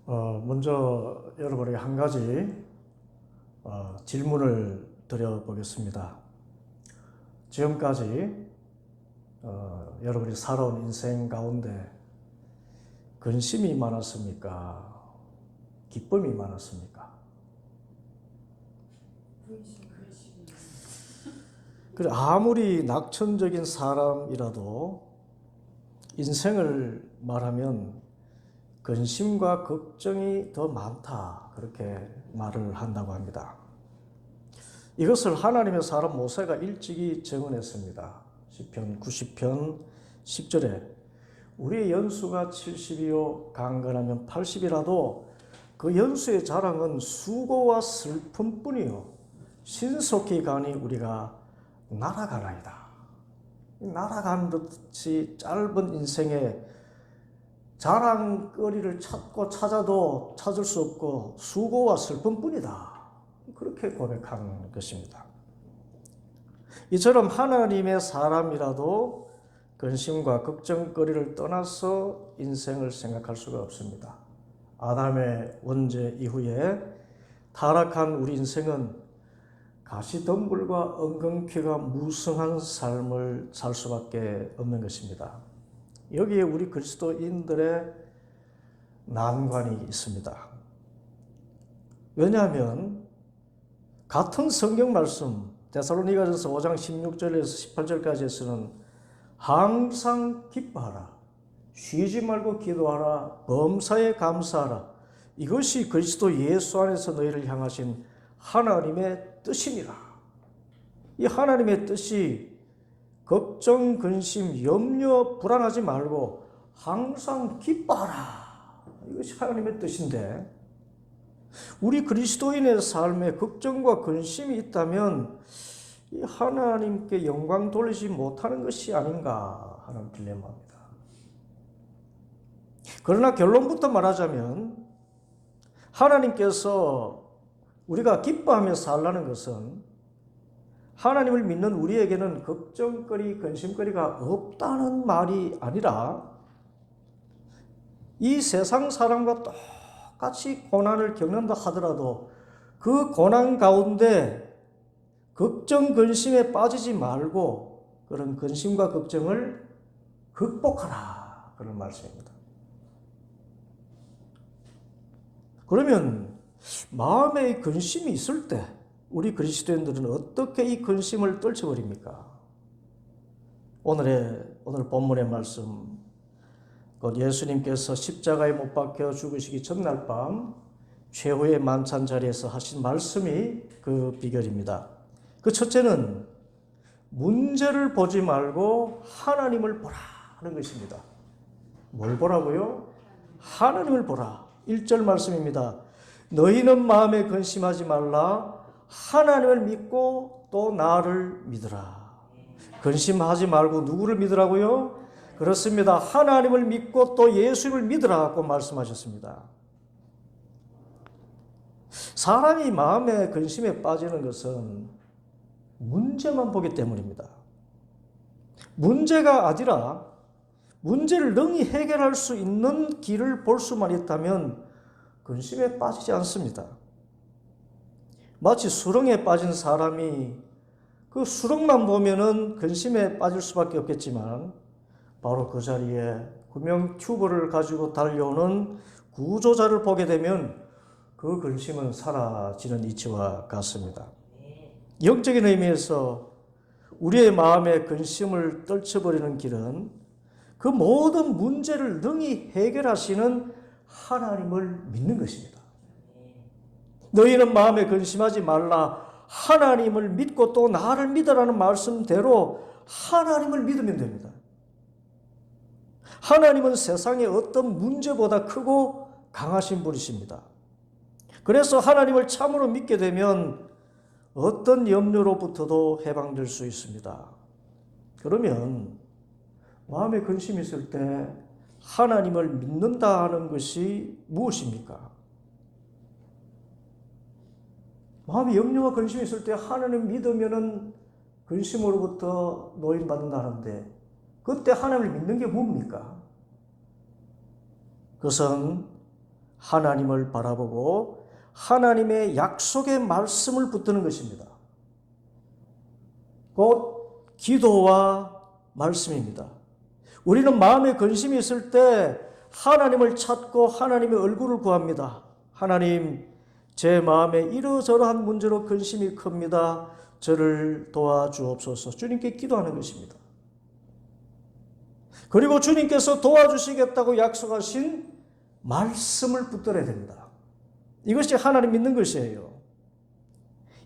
먼저 여러분에게 한 가지 질문을 드려보겠습니다. 지금까지 여러분이 살아온 인생 가운데 근심이 많았습니까? 기쁨이 많았습니까? 그래, 아무리 낙천적인 사람이라도 인생을 말하면 근심과 걱정이 더 많다, 그렇게 말을 한다고 합니다. 이것을 하나님의 사람 모세가 일찍이 증언했습니다. 시편 90편 10절에 우리의 연수가 70이요 강건하면 80이라도 그 연수의 자랑은 수고와 슬픔뿐이요 신속히 가니 우리가 날아가나이다. 날아가는 듯이 짧은 인생에 자랑거리를 찾고 찾아도 찾을 수 없고 수고와 슬픔뿐이다. 그렇게 고백한 것입니다. 이처럼 하나님의 사람이라도 근심과 걱정거리를 떠나서 인생을 생각할 수가 없습니다. 아담의 원죄 이후에 타락한 우리 인생은 가시덤불과 엉겅퀴가 무성한 삶을 살 수밖에 없는 것입니다. 여기에 우리 그리스도인들의 난관이 있습니다. 왜냐하면 같은 성경 말씀 데살로니가전서 5장 16절에서 18절까지에서는 항상 기뻐하라, 쉬지 말고 기도하라, 범사에 감사하라, 이것이 그리스도 예수 안에서 너희를 향하신 하나님의 뜻이니라. 이 하나님의 뜻이 걱정, 근심, 염려, 불안하지 말고 항상 기뻐하라, 이것이 하나님의 뜻인데 우리 그리스도인의 삶에 걱정과 근심이 있다면 이 하나님께 영광 돌리지 못하는 것이 아닌가 하는 딜레마입니다. 그러나 결론부터 말하자면 하나님께서 우리가 기뻐하며 살라는 것은 하나님을 믿는 우리에게는 걱정거리, 근심거리가 없다는 말이 아니라 이 세상 사람과 똑같이 고난을 겪는다 하더라도 그 고난 가운데 걱정, 근심에 빠지지 말고 그런 근심과 걱정을 극복하라, 그런 말씀입니다. 그러면 마음에 근심이 있을 때 우리 그리스도인들은 어떻게 이 근심을 떨쳐버립니까? 오늘 본문의 말씀, 곧 예수님께서 십자가에 못 박혀 죽으시기 전날 밤 최후의 만찬 자리에서 하신 말씀이 그 비결입니다. 그 첫째는 문제를 보지 말고 하나님을 보라 하는 것입니다. 뭘 보라고요? 하나님을 보라. 1절 말씀입니다. 너희는 마음에 근심하지 말라. 하나님을 믿고 또 나를 믿으라. 근심하지 말고 누구를 믿으라고요? 그렇습니다. 하나님을 믿고 또 예수를 믿으라고 말씀하셨습니다. 사람이 마음에 근심에 빠지는 것은 문제만 보기 때문입니다. 문제가 아니라 문제를 능히 해결할 수 있는 길을 볼 수만 있다면 근심에 빠지지 않습니다. 마치 수렁에 빠진 사람이 그 수렁만 보면은 근심에 빠질 수밖에 없겠지만 바로 그 자리에 구명 튜브를 가지고 달려오는 구조자를 보게 되면 그 근심은 사라지는 이치와 같습니다. 영적인 의미에서 우리의 마음의 근심을 떨쳐버리는 길은 그 모든 문제를 능히 해결하시는 하나님을 믿는 것입니다. 너희는 마음에 근심하지 말라. 하나님을 믿고 또 나를 믿으라는 말씀대로 하나님을 믿으면 됩니다. 하나님은 세상의 어떤 문제보다 크고 강하신 분이십니다. 그래서 하나님을 참으로 믿게 되면 어떤 염려로부터도 해방될 수 있습니다. 그러면 마음에 근심이 있을 때 하나님을 믿는다 하는 것이 무엇입니까? 마음에 염려와 근심이 있을 때 하나님 믿으면은 근심으로부터 노인받는다는데 그때 하나님을 믿는 게 뭡니까? 그것은 하나님을 바라보고 하나님의 약속의 말씀을 붙드는 것입니다. 곧 기도와 말씀입니다. 우리는 마음에 근심이 있을 때 하나님을 찾고 하나님의 얼굴을 구합니다. 하나님, 제 마음에 이러저러한 문제로 근심이 큽니다. 저를 도와주옵소서. 주님께 기도하는 것입니다. 그리고 주님께서 도와주시겠다고 약속하신 말씀을 붙들어야 됩니다. 이것이 하나님 믿는 것이에요.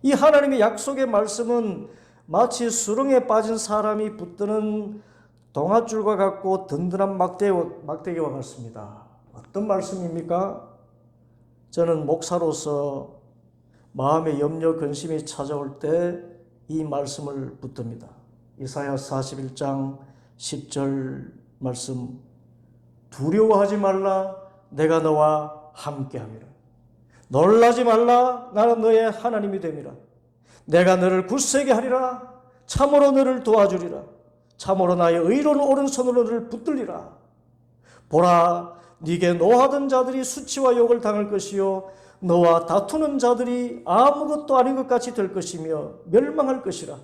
이 하나님의 약속의 말씀은 마치 수렁에 빠진 사람이 붙드는 동아줄과 같고 든든한 막대기와 같습니다. 어떤 말씀입니까? 저는 목사로서 마음의 염려, 근심이 찾아올 때 이 말씀을 붙듭니다. 이사야 41장 10절 말씀, 두려워하지 말라, 내가 너와 함께함이라. 놀라지 말라, 나는 너의 하나님이 됨이라. 내가 너를 굳세게 하리라. 참으로 너를 도와주리라. 참으로 나의 의로운 오른손으로 너를 붙들리라. 보라, 네게 노하던 자들이 수치와 욕을 당할 것이요 너와 다투는 자들이 아무것도 아닌 것 같이 될 것이며 멸망할 것이라.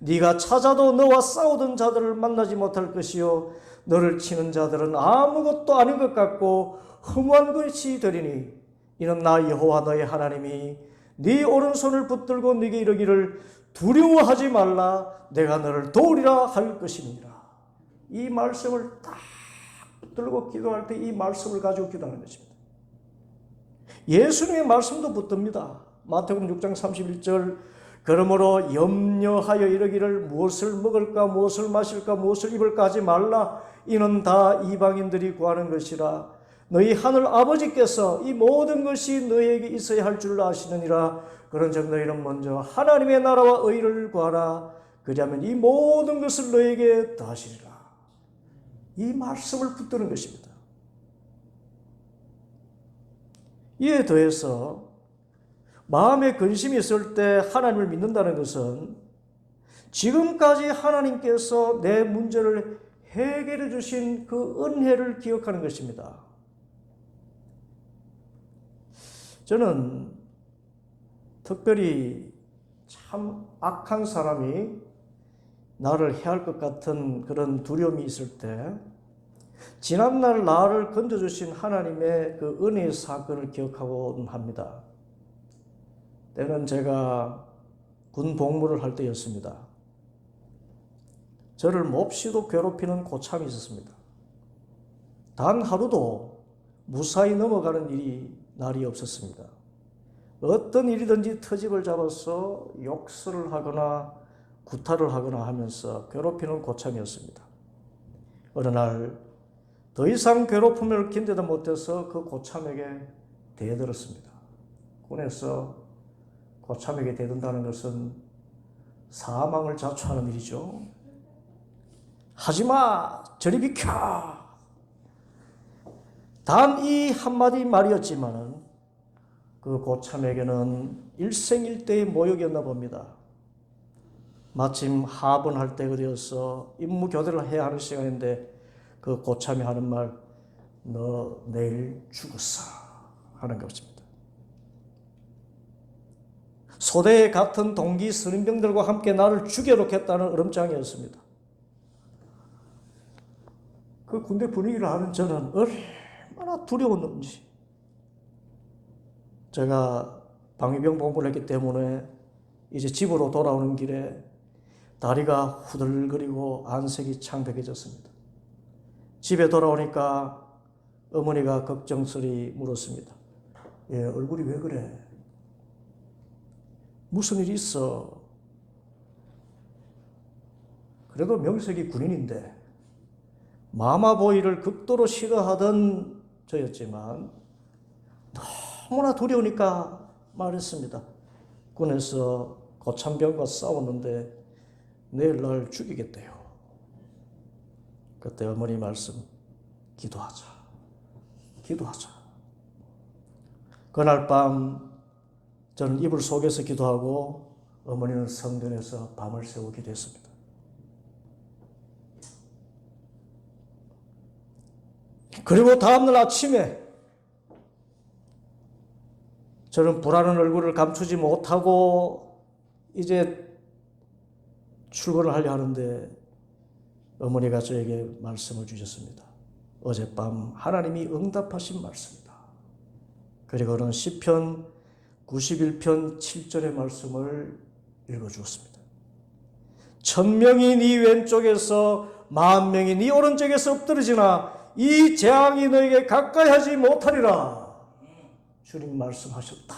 네가 찾아도 너와 싸우던 자들을 만나지 못할 것이요 너를 치는 자들은 아무것도 아닌 것 같고 허무한 것이 되리니 이는 나 여호와 너의 하나님이 네 오른손을 붙들고 네게 이르기를 두려워하지 말라, 내가 너를 도우리라 할 것이니라. 이 말씀을 딱 붙들고 기도할 때 이 말씀을 가지고 기도하는 것입니다. 예수님의 말씀도 붙듭니다. 마태복음 6장 31절, 그러므로 염려하여 이르기를 무엇을 먹을까 무엇을 마실까 무엇을 입을까 하지 말라, 이는 다 이방인들이 구하는 것이라. 너희 하늘 아버지께서 이 모든 것이 너희에게 있어야 할 줄 아시느니라. 그런즉 너희는 먼저 하나님의 나라와 의를 구하라. 그리하면 이 모든 것을 너희에게 더하시리라. 이 말씀을 붙드는 것입니다. 이에 더해서 마음에 근심이 있을 때 하나님을 믿는다는 것은 지금까지 하나님께서 내 문제를 해결해 주신 그 은혜를 기억하는 것입니다. 저는 특별히 참 악한 사람이 나를 해할 것 같은 그런 두려움이 있을 때 지난날 나를 건져주신 하나님의 그 은혜의 사건을 기억하곤 합니다. 때는 제가 군 복무를 할 때였습니다. 저를 몹시도 괴롭히는 고참이 있었습니다. 단 하루도 무사히 넘어가는 날이 없었습니다. 어떤 일이든지 터집을 잡아서 욕설을 하거나 구타를 하거나 하면서 괴롭히는 고참이었습니다. 어느 날 더 이상 괴롭힘을 견디다 못해서 그 고참에게 대들었습니다. 군에서 고참에게 대든다는 것은 사망을 자초하는 일이죠. 하지마! 저리 비켜! 단 이 한마디 말이었지만은 그 고참에게는 일생일대의 모욕이었나 봅니다. 마침 하분할 때가 되어서 임무교대를 해야 하는 시간인데 그 고참이 하는 말, 너 내일 죽었어 하는 것입니다. 소대에 같은 동기 선임병들과 함께 나를 죽여놓겠다는 으름장이었습니다. 그 군대 분위기를 아는 저는 얼마나 두려웠는지, 제가 방위병 복무를 했기 때문에 이제 집으로 돌아오는 길에 다리가 후들거리고 안색이 창백해졌습니다. 집에 돌아오니까 어머니가 걱정스레 물었습니다. 예, 얼굴이 왜 그래? 무슨 일이 있어? 그래도 명색이 군인인데 마마보이를 극도로 싫어하던 저였지만 너무나 두려우니까 말했습니다. 군에서 고참병과 싸웠는데 내일 날 죽이겠대요. 그때 어머니 말씀, 기도하자. 기도하자. 그날 밤 저는 이불 속에서 기도하고 어머니는 성전에서 밤을 새워 기도했습니다. 그리고 다음날 아침에 저는 불안한 얼굴을 감추지 못하고 이제 출근을 하려 하는데 어머니가 저에게 말씀을 주셨습니다. 어젯밤 하나님이 응답하신 말씀이다. 그리고는 시편 91편 7절의 말씀을 읽어주었습니다. 1000명이 네 왼쪽에서 10,000명이 네 오른쪽에서 엎드러지나 이 재앙이 너에게 가까이 하지 못하리라. 주님 말씀하셨다.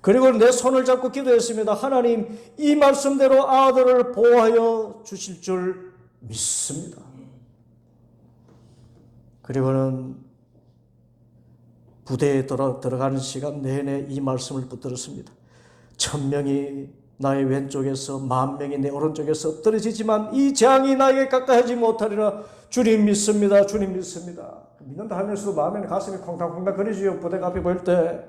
그리고 내 손을 잡고 기도했습니다. 하나님, 이 말씀대로 아들을 보호하여 주실 줄 믿습니다. 그리고는 부대에 들어가는 시간 내내 이 말씀을 붙들었습니다. 1000명이 나의 왼쪽에서 10,000명이 내 오른쪽에서 엎드러지지만 이 재앙이 나에게 가까이 하지 못하리라. 주님 믿습니다. 주님 믿습니다. 믿는다 하면서도 마음에는 가슴이 콩닥콩닥 거리지요. 부대가 앞에 보일 때.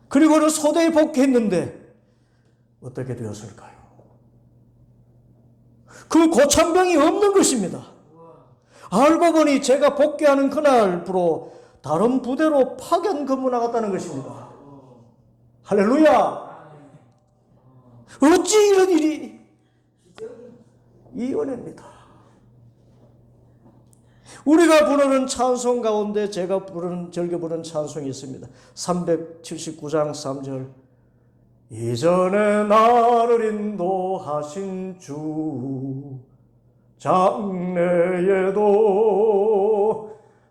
그리고는 소대에 복귀했는데 어떻게 되었을까요? 그 고참병이 없는 것입니다. 알고 보니 제가 복귀하는 그날부로 다른 부대로 파견 근무 나갔다는 것입니다. 할렐루야! 어찌 이런 일이? 이 은혜입니다. 우리가 부르는 찬송 가운데 제가 즐겨 부르는 찬송이 있습니다. 379장 3절. 이전에 나를 인도하신 주 장래에도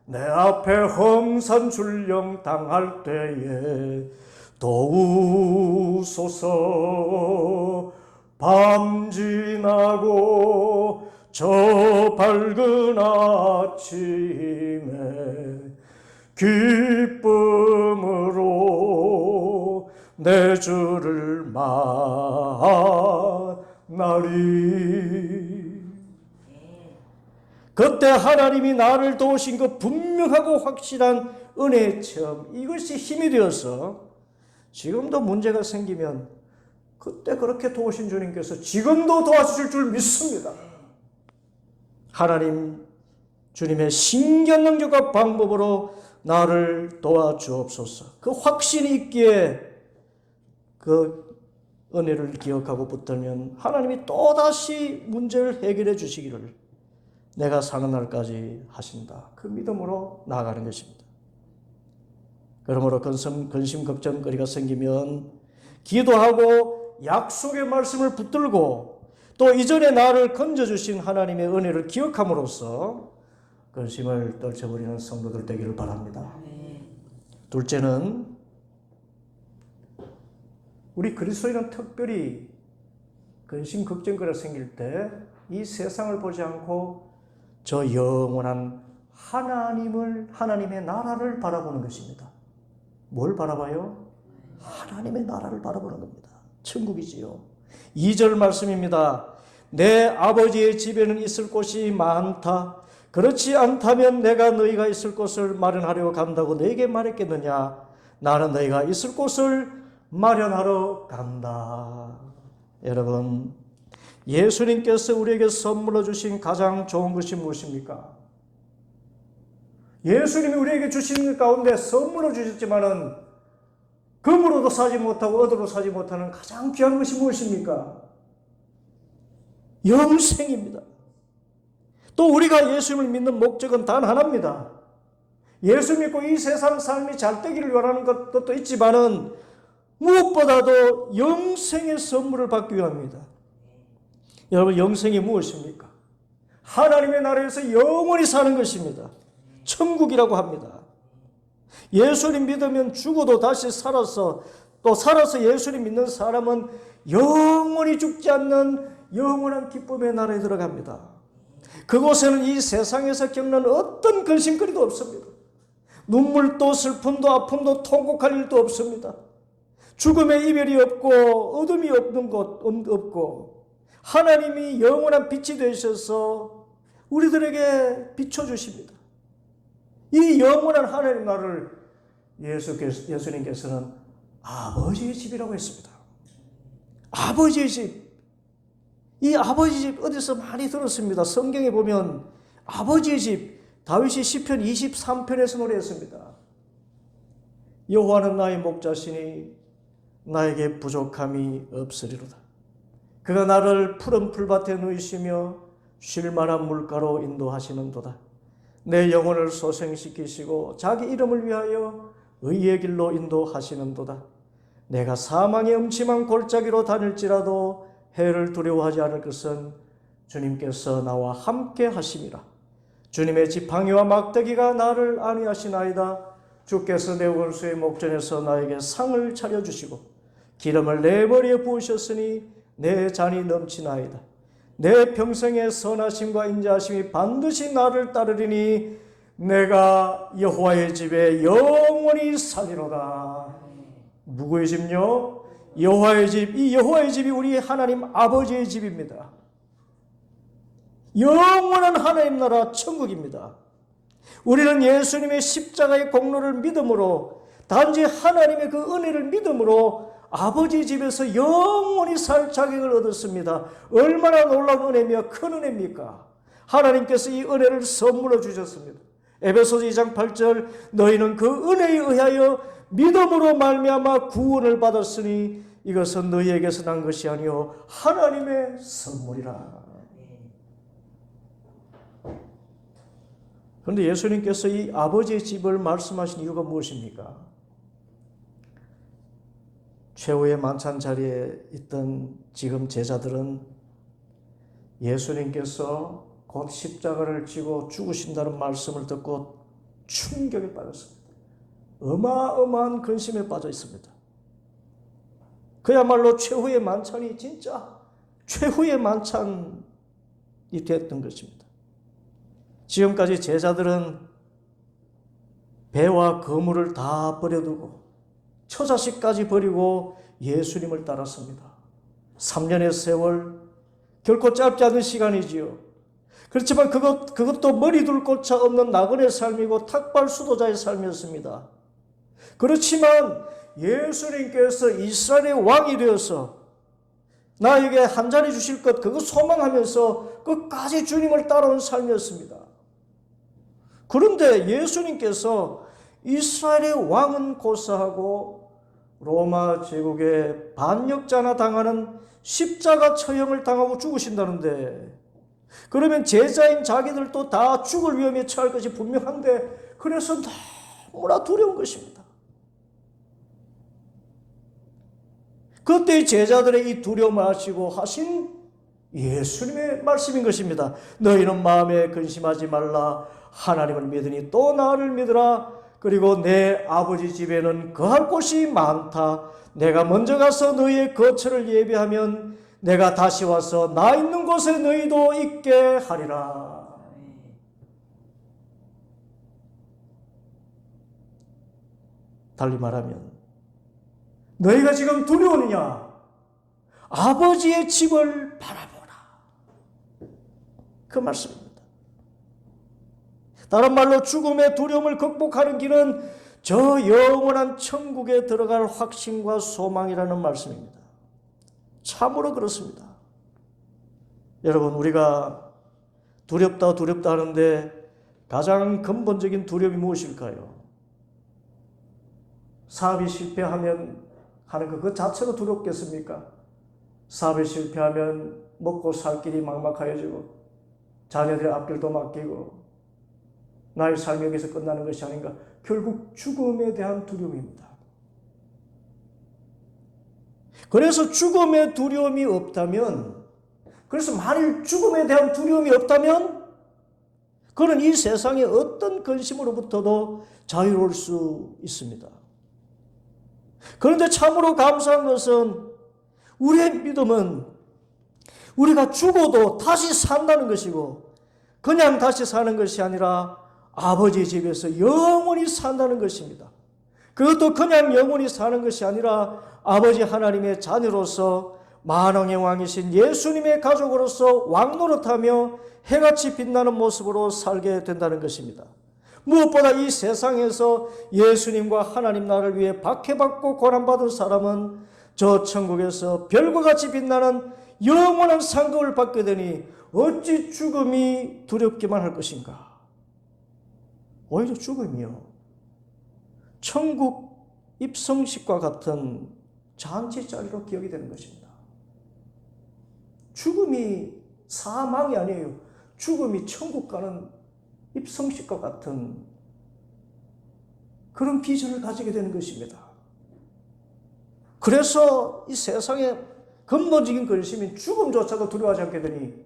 내 앞에 험산 출령 당할 때에 도우소서. 밤 지나고 저 밝은 아침에 기쁨으로 내 주를 만나리. 그때 하나님이 나를 도우신 그 분명하고 확실한 은혜의 체험, 이것이 힘이 되어서 지금도 문제가 생기면 그때 그렇게 도우신 주님께서 지금도 도와주실 줄 믿습니다. 하나님, 주님의 신기한 능력과 방법으로 나를 도와주옵소서. 그 확신이 있기에 그 은혜를 기억하고 붙들면 하나님이 또다시 문제를 해결해 주시기를 내가 사는 날까지 하신다. 그 믿음으로 나아가는 것입니다. 그러므로 근심 걱정거리가 생기면 기도하고 약속의 말씀을 붙들고 또 이전에 나를 건져주신 하나님의 은혜를 기억함으로써 근심을 떨쳐버리는 성도들 되기를 바랍니다. 둘째는 우리 그리스도인은 특별히 근심 걱정거리가 생길 때 이 세상을 보지 않고 저 영원한 하나님의 나라를 바라보는 것입니다. 뭘 바라봐요? 하나님의 나라를 바라보는 겁니다. 천국이지요. 2절 말씀입니다. 내 아버지의 집에는 있을 곳이 많다. 그렇지 않다면 내가 너희가 있을 곳을 마련하려고 간다고 너희에게 말했겠느냐. 나는 너희가 있을 곳을 마련하러 간다. 여러분, 예수님께서 우리에게 선물로 주신 가장 좋은 것이 무엇입니까? 예수님이 우리에게 주신 것 가운데 선물로 주셨지만은 금으로도 사지 못하고 얻어도 사지 못하는 가장 귀한 것이 무엇입니까? 영생입니다. 또 우리가 예수님을 믿는 목적은 단 하나입니다. 예수 믿고 이 세상 삶이 잘 되기를 원하는 것도 있지만은 무엇보다도 영생의 선물을 받기 위함입니다. 여러분, 영생이 무엇입니까? 하나님의 나라에서 영원히 사는 것입니다. 천국이라고 합니다. 예수님 믿으면 죽어도 다시 살아서 또 살아서 예수님 믿는 사람은 영원히 죽지 않는 영원한 기쁨의 나라에 들어갑니다. 그곳에는 이 세상에서 겪는 어떤 근심거리도 없습니다. 눈물도 슬픔도 아픔도 통곡할 일도 없습니다. 죽음의 이별이 없고 어둠이 없는 곳 없고 하나님이 영원한 빛이 되셔서 우리들에게 비춰주십니다. 이 영원한 하나님 나라를 예수님께서는 아버지의 집이라고 했습니다. 아버지의 집. 이 아버지 집 어디서 많이 들었습니다. 성경에 보면 아버지의 집, 다윗이 시편 23편에서 노래했습니다. 여호와는 나의 목자시니 나에게 부족함이 없으리로다. 그가 나를 푸른 풀밭에 누이시며 쉴 만한 물가로 인도하시는도다. 내 영혼을 소생시키시고 자기 이름을 위하여 의의 길로 인도하시는도다. 내가 사망의 음침한 골짜기로 다닐지라도 해를 두려워하지 않을 것은 주님께서 나와 함께 하심이라. 주님의 지팡이와 막대기가 나를 안위하시나이다. 주께서 내 원수의 목전에서 나에게 상을 차려주시고 기름을 내 머리에 부으셨으니 내 잔이 넘치나이다. 내 평생의 선하심과 인자하심이 반드시 나를 따르리니 내가 여호와의 집에 영원히 살리로다. 누구의 집요? 여호와의 집. 이 여호와의 집이 우리 하나님 아버지의 집입니다. 영원한 하나님 나라 천국입니다. 우리는 예수님의 십자가의 공로를 믿음으로, 단지 하나님의 그 은혜를 믿음으로 아버지 집에서 영원히 살 자격을 얻었습니다. 얼마나 놀라운 은혜며 큰 은혜입니까? 하나님께서 이 은혜를 선물로 주셨습니다. 에베소서 2장 8절 너희는 그 은혜에 의하여 믿음으로 말미암아 구원을 받았으니 이것은 너희에게서 난 것이 아니요 하나님의 선물이라. 그런데 예수님께서 이 아버지의 집을 말씀하신 이유가 무엇입니까? 최후의 만찬 자리에 있던 지금 제자들은 예수님께서 곧 십자가를 지고 죽으신다는 말씀을 듣고 충격에 빠졌습니다. 어마어마한 근심에 빠져 있습니다. 그야말로 최후의 만찬이 진짜 최후의 만찬이 됐던 것입니다. 지금까지 제자들은 배와 거물을 다 버려두고 처자식까지 버리고 예수님을 따랐습니다. 3년의 세월, 결코 짧지 않은 시간이지요. 그렇지만 그것도 머리 둘 곳차 없는 나그네 삶이고 탁발 수도자의 삶이었습니다. 그렇지만 예수님께서 이스라엘의 왕이 되어서 나에게 한 자리 주실 것, 그거 소망하면서 끝까지 주님을 따라온 삶이었습니다. 그런데 예수님께서 이스라엘의 왕은 고사하고 로마 제국의 반역자나 당하는 십자가 처형을 당하고 죽으신다는데, 그러면 제자인 자기들도 다 죽을 위험에 처할 것이 분명한데, 그래서 너무나 두려운 것입니다. 그때 제자들의 이 두려움을 아시고 하신 예수님의 말씀인 것입니다. 너희는 마음에 근심하지 말라. 하나님을 믿으니 또 나를 믿으라. 그리고 내 아버지 집에는 거할 곳이 많다. 내가 먼저 가서 너희의 거처를 예비하면 내가 다시 와서 나 있는 곳에 너희도 있게 하리라. 달리 말하면 너희가 지금 두려우느냐? 아버지의 집을 바라보라. 그 말씀입니다. 다른 말로 죽음의 두려움을 극복하는 길은 저 영원한 천국에 들어갈 확신과 소망이라는 말씀입니다. 참으로 그렇습니다. 여러분, 우리가 두렵다 하는데 가장 근본적인 두려움이 무엇일까요? 사업이 실패하면 하는 그 자체로 두렵겠습니까? 사업이 실패하면 먹고 살 길이 막막해지고 자녀들의 앞길도 막히고 나의 삶이 여기서 끝나는 것이 아닌가. 결국 죽음에 대한 두려움입니다. 그래서 죽음의 두려움이 없다면, 그래서 만일 죽음에 대한 두려움이 없다면 그는 이 세상의 어떤 근심으로부터도 자유로울 수 있습니다. 그런데 참으로 감사한 것은 우리의 믿음은 우리가 죽어도 다시 산다는 것이고, 그냥 다시 사는 것이 아니라 아버지 집에서 영원히 산다는 것입니다. 그것도 그냥 영원히 사는 것이 아니라 아버지 하나님의 자녀로서 만왕의 왕이신 예수님의 가족으로서 왕노릇하며 해같이 빛나는 모습으로 살게 된다는 것입니다. 무엇보다 이 세상에서 예수님과 하나님 나라를 위해 박해받고 고난받은 사람은 저 천국에서 별과 같이 빛나는 영원한 상급을 받게 되니 어찌 죽음이 두렵기만 할 것인가. 오히려 죽음이요, 천국 입성식과 같은 잔치자리로 기억이 되는 것입니다. 죽음이 사망이 아니에요. 죽음이 천국 가는 입성식과 같은 그런 비전을 가지게 되는 것입니다. 그래서 이 세상의 근본적인 근심인 죽음조차도 두려워하지 않게 되니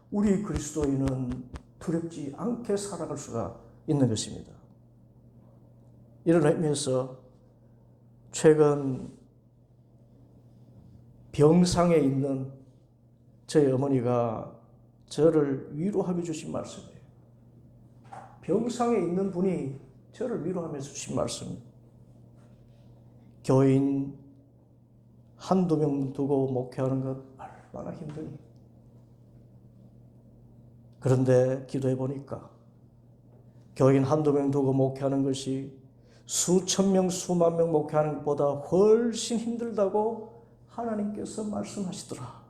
우리 그리스도인은 두렵지 않게 살아갈 수가 있는 것입니다. 이런 의미에서 최근 병상에 있는 저희 어머니가 저를 위로하며 주신 말씀이에요. 병상에 있는 분이 저를 위로하며 주신 말씀. 교인 한두 명 두고 목회하는 것 얼마나 힘드니. 그런데 기도해 보니까 교인 한두 명 두고 목회하는 것이 수천 명, 수만 명 목회하는 것보다 훨씬 힘들다고 하나님께서 말씀하시더라.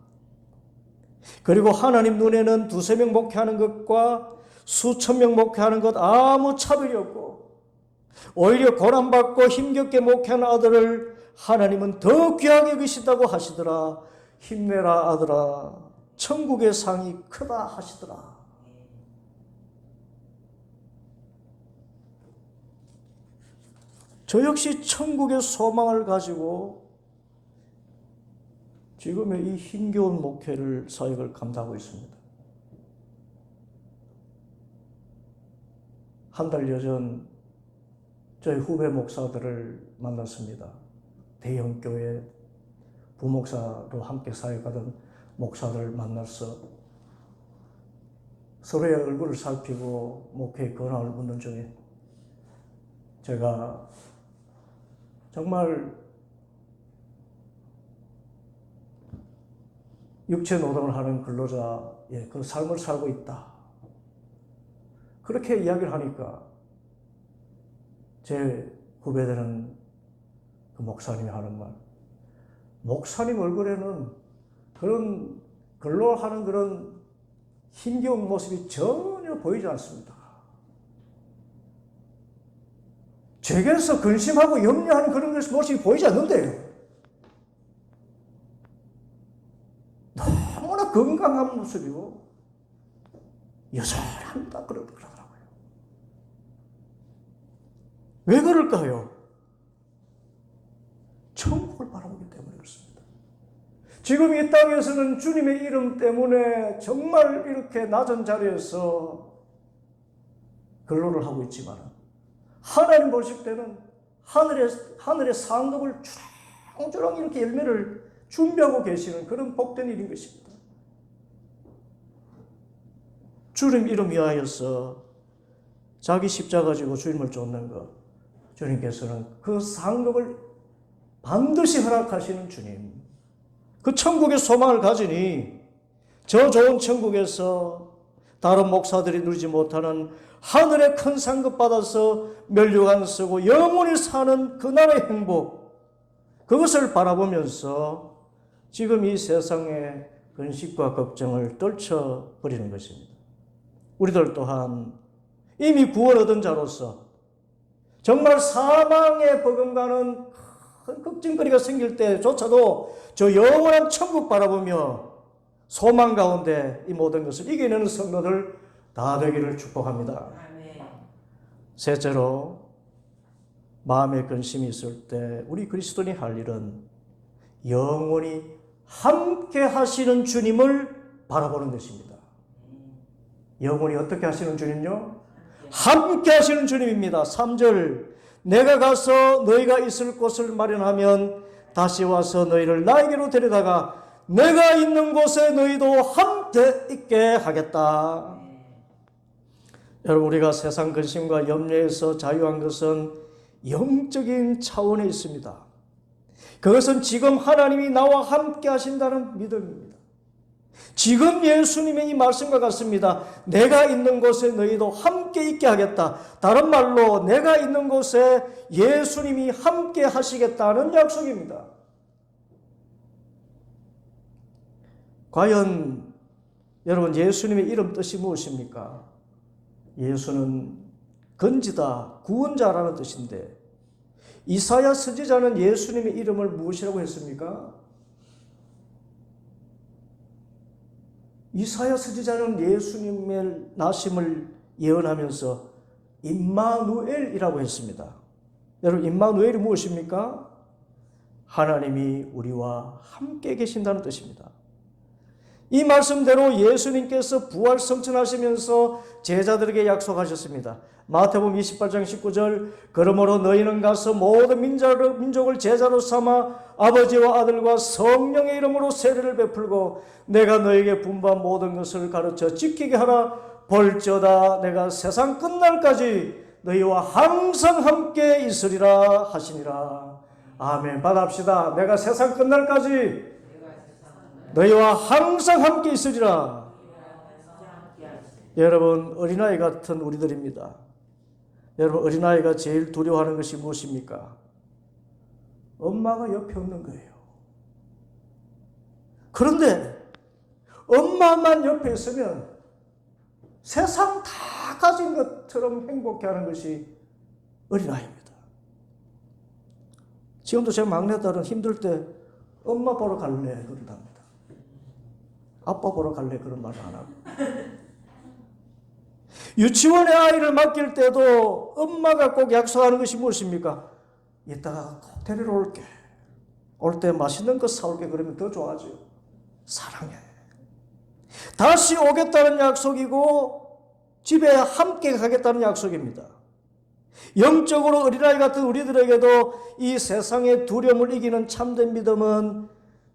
그리고 하나님 눈에는 두세 명 목회하는 것과 수천 명 목회하는 것 아무 차별이 없고 오히려 고난받고 힘겹게 목회하는 아들을 하나님은 더 귀하게 여기신다고 하시더라. 힘내라 아들아, 천국의 상이 크다 하시더라. 저 역시 천국의 소망을 가지고 지금의 이 힘겨운 목회를 사역을 감당하고 있습니다. 한 달여 전 저희 후배 목사들을 만났습니다. 대형 교회 부목사로 함께 사역하던 목사들을 만나서 서로의 얼굴을 살피고 목회의 근황을 묻는 중에 제가 정말 육체 노동을 하는 근로자의 그 삶을 살고 있다, 그렇게 이야기를 하니까 제 후배들은 그 목사님이 하는 말, 목사님 얼굴에는 그런 근로하는 그런 힘겨운 모습이 전혀 보이지 않습니다. 제게서 근심하고 염려하는 그런 모습이 보이지 않는데요. 너무나 건강한 모습이고 여전합니다. 그러더라고요. 왜 그럴까요? 천국을 바라보기 때문에 그렇습니다. 지금 이 땅에서는 주님의 이름 때문에 정말 이렇게 낮은 자리에서 근로를 하고 있지만 하나님 보실 때는 하늘의 상급을 주렁주렁 이렇게 열매를 준비하고 계시는 그런 복된 일인 것입니다. 주님 이름 위하여서 자기 십자가 지고 주님을 쫓는 것, 주님께서는 그 상급을 반드시 허락하시는 주님, 그 천국의 소망을 가지니 저 좋은 천국에서 다른 목사들이 누리지 못하는 하늘의 큰 상급 받아서 면류관 쓰고 영원히 사는 그 나라의 행복, 그것을 바라보면서 지금 이 세상의 근심과 걱정을 떨쳐버리는 것입니다. 우리들 또한 이미 구원 얻은 자로서 정말 사망에 버금가는 큰 걱정거리가 생길 때조차도 저 영원한 천국 바라보며 소망 가운데 이 모든 것을 이겨내는 성도들 다 되기를 축복합니다. 셋째로, 마음의 근심이 있을 때 우리 그리스도인이 할 일은 영원히 함께 하시는 주님을 바라보는 것입니다. 영원히 어떻게 하시는 주님요? 함께 하시는 주님입니다. 3절, 내가 가서 너희가 있을 곳을 마련하면 다시 와서 너희를 나에게로 데려다가 내가 있는 곳에 너희도 함께 있게 하겠다. 여러분, 우리가 세상 근심과 염려에서 자유한 것은 영적인 차원에 있습니다. 그것은 지금 하나님이 나와 함께 하신다는 믿음입니다. 지금 예수님의 이 말씀과 같습니다. 내가 있는 곳에 너희도 함께 있게 하겠다. 다른 말로 내가 있는 곳에 예수님이 함께 하시겠다는 약속입니다. 과연 여러분, 예수님의 이름 뜻이 무엇입니까? 예수는 건지다, 구원자라는 뜻인데 이사야 선지자는 예수님의 이름을 무엇이라고 했습니까? 이사야 선지자는 예수님의 나심을 예언하면서 임마누엘이라고 했습니다. 여러분, 임마누엘이 무엇입니까? 하나님이 우리와 함께 계신다는 뜻입니다. 이 말씀대로 예수님께서 부활 성천하시면서 제자들에게 약속하셨습니다. 마태복음 28장 19절 그러므로 너희는 가서 모든 민족을 제자로 삼아 아버지와 아들과 성령의 이름으로 세례를 베풀고 내가 너에게 분부한 모든 것을 가르쳐 지키게 하라. 볼지어다 내가 세상 끝날까지 너희와 항상 함께 있으리라 하시니라. 아멘. 받아합시다. 내가 세상 끝날까지 너희와 항상 함께 있으리라. 여러분, 어린아이 같은 우리들입니다. 여러분, 어린아이가 제일 두려워하는 것이 무엇입니까? 엄마가 옆에 없는 거예요. 그런데 엄마만 옆에 있으면 세상 다 가진 것처럼 행복해하는 것이 어린아이입니다. 지금도 제 막내딸은 힘들 때 엄마 보러 갈래 그런답니다. 아빠 보러 갈래 그런 말을 안 하고. 유치원에 아이를 맡길 때도 엄마가 꼭 약속하는 것이 무엇입니까? 이따가 꼭 데리러 올게. 올 때 맛있는 거 사올게. 그러면 더 좋아하죠. 사랑해. 다시 오겠다는 약속이고 집에 함께 가겠다는 약속입니다. 영적으로 어린아이 같은 우리들에게도 이 세상의 두려움을 이기는 참된 믿음은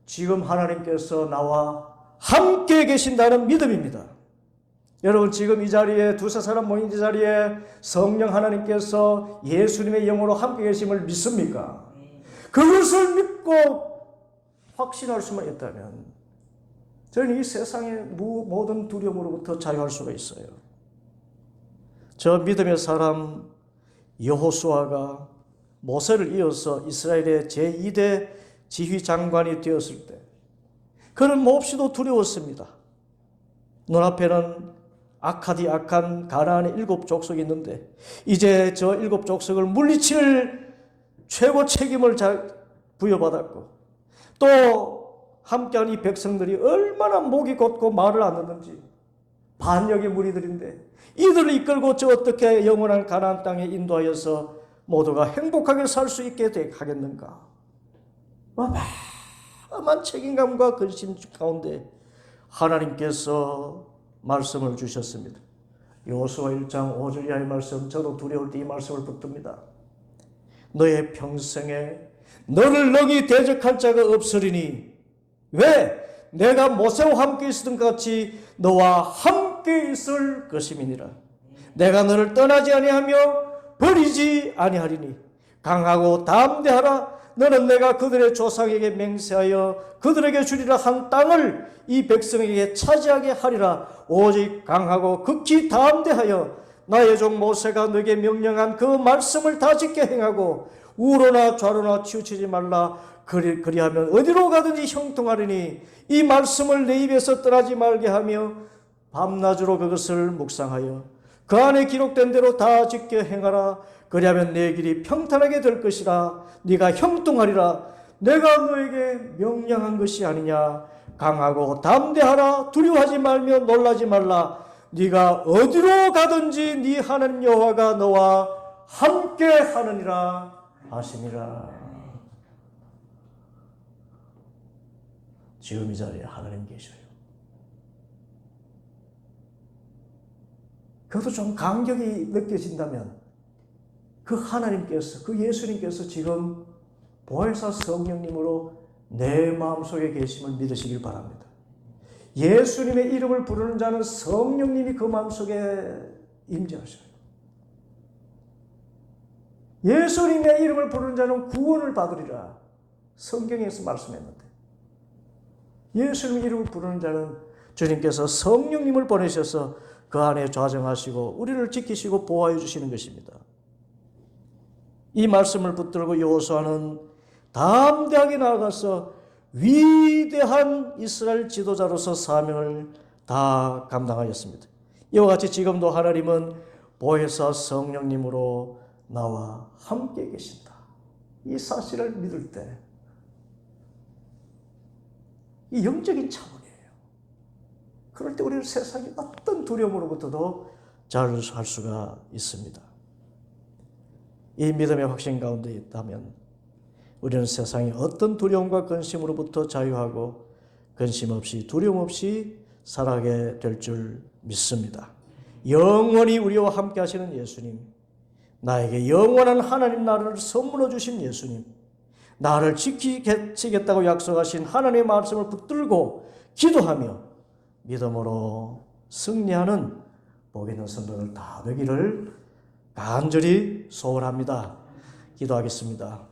지금 하나님께서 나와 함께 계신다는 믿음입니다. 여러분, 지금 이 자리에 두세 사람 모인 이 자리에 성령 하나님께서 예수님의 영으로 함께 계심을 믿습니까? 그것을 믿고 확신할 수만 있다면 저는 이 세상의 모든 두려움으로부터 자유할 수가 있어요. 저 믿음의 사람 여호수아가 모세를 이어서 이스라엘의 제2대 지휘장관이 되었을 때 그는 몹시도 두려웠습니다. 눈앞에는 악한 가나안의 7 족속이 있는데 이제 저 7 족속을 물리칠 최고 책임을 부여받았고 또 함께한 이 백성들이 얼마나 목이 곧고 말을 안 듣는지 반역의 무리들인데 이들을 이끌고 저 어떻게 영원한 가나안 땅에 인도하여서 모두가 행복하게 살 수 있게 하겠는가. 어마어마한 책임감과 근심 가운데 하나님께서 말씀을 주셨습니다. 여호수아 1장 5절 이하의 말씀, 저도 두려울 때 이 말씀을 붙듭니다. 너의 평생에 너를 능히 대적할 자가 없으리니 왜? 내가 모세와 함께 있었던 것 같이 너와 함께 있을 것임이니라. 내가 너를 떠나지 아니하며 버리지 아니하리니 강하고 담대하라. 너는 내가 그들의 조상에게 맹세하여 그들에게 주리라 한 땅을 이 백성에게 차지하게 하리라. 오직 강하고 극히 담대하여 나의 종 모세가 너에게 명령한 그 말씀을 다 지켜 행하고 우로나 좌로나 치우치지 말라. 그리하면 어디로 가든지 형통하리니 이 말씀을 내 입에서 떠나지 말게 하며 밤낮으로 그것을 묵상하여 그 안에 기록된 대로 다 지켜 행하라. 그리하면 내 길이 평탄하게 될 것이라. 네가 형통하리라. 내가 너에게 명령한 것이 아니냐. 강하고 담대하라. 두려워하지 말며 놀라지 말라. 네가 어디로 가든지 네 하나님 여호와가 너와 함께 하느니라 하시니라. 지금 이 자리에 하나님 계셔요. 그것도 좀 감격이 느껴진다면 그 하나님께서, 그 예수님께서 지금 보혜사 성령님으로 내 마음속에 계심을 믿으시길 바랍니다. 예수님의 이름을 부르는 자는 성령님이 그 마음속에 임재하셔요. 예수님의 이름을 부르는 자는 구원을 받으리라 성경에서 말씀했는데 예수님의 이름을 부르는 자는 주님께서 성령님을 보내셔서 그 안에 좌정하시고 우리를 지키시고 보호해 주시는 것입니다. 이 말씀을 붙들고 여호수아는 담대하게 나아가서 위대한 이스라엘 지도자로서 사명을 다 감당하였습니다. 이와 같이 지금도 하나님은 보혜사 성령님으로 나와 함께 계신다. 이 사실을 믿을 때 이 영적인 차원이에요. 그럴 때 우리는 세상의 어떤 두려움으로부터도 자유할 수가 있습니다. 이 믿음의 확신 가운데 있다면 우리는 세상의 어떤 두려움과 근심으로부터 자유하고 근심 없이 두려움 없이 살아가게 될 줄 믿습니다. 영원히 우리와 함께 하시는 예수님, 나에게 영원한 하나님 나라를 선물로 주신 예수님, 나를 지키겠다고 약속하신 하나님의 말씀을 붙들고 기도하며 믿음으로 승리하는 복 있는 성도들 다 되기를 간절히 소원합니다. 기도하겠습니다.